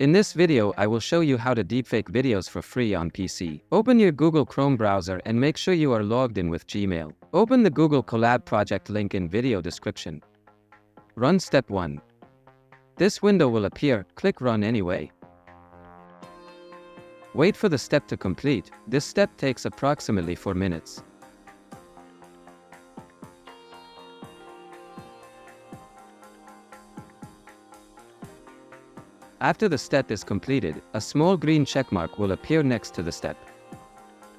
In this video, I will show you how to deepfake videos for free on PC. Open your Google Chrome browser and make sure you are logged in with Gmail. Open the Google Colab project link in video description. Run step 1. This window will appear, click Run anyway. Wait for the step to complete. This step takes approximately 4 minutes. After the step is completed, a small green checkmark will appear next to the step.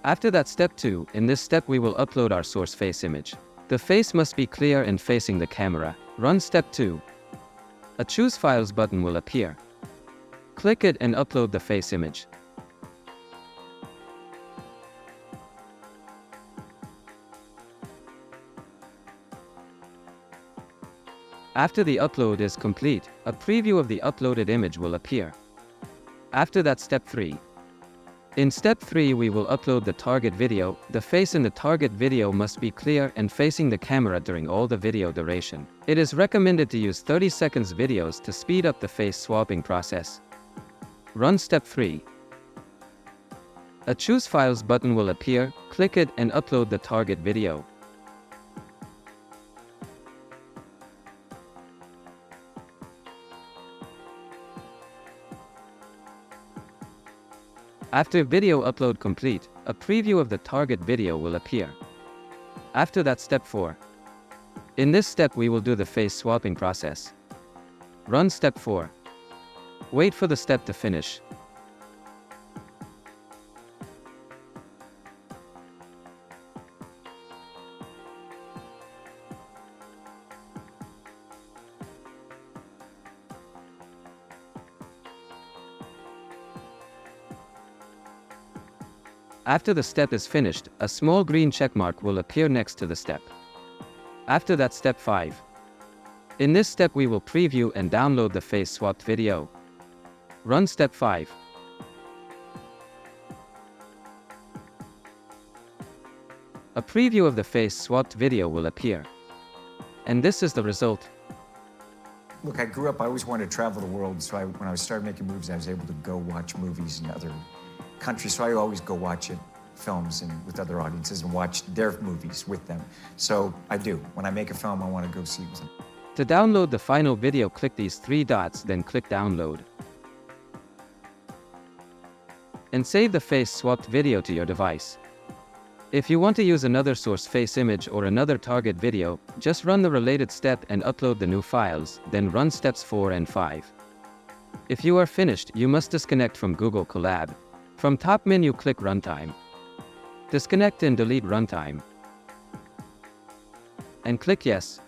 After that, step 2, in this step we will upload our source face image. The face must be clear and facing the camera. Run step 2. A Choose Files button will appear. Click it and upload the face image. After the upload is complete, a preview of the uploaded image will appear. After that, step 3. In step 3 we will upload the target video. The face in the target video must be clear and facing the camera during all the video duration. It is recommended to use 30 seconds videos to speed up the face swapping process. Run step 3. A Choose Files button will appear, click it and upload the target video. After video upload complete, a preview of the target video will appear. After that, step 4. In this step we will do the face swapping process. Run step 4. Wait for the step to finish. After the step is finished, a small green checkmark will appear next to the step. After that, step 5. In this step we will preview and download the face swapped video. Run step 5. A preview of the face swapped video will appear. And this is the result. Look, I grew up, I always wanted to travel the world, so when I started making movies, I was able to go watch movies in other countries, so I always go watch films and with other audiences and watch their movies with them. So I do. When I make a film, I want to go see them. To download the final video, click these 3 dots, then click Download. And save the face swapped video to your device. If you want to use another source face image or another target video, just run the related step and upload the new files, then run steps 4 and 5. If you are finished, you must disconnect from Google Colab. From top menu, click Runtime. Disconnect and delete Runtime. And click Yes.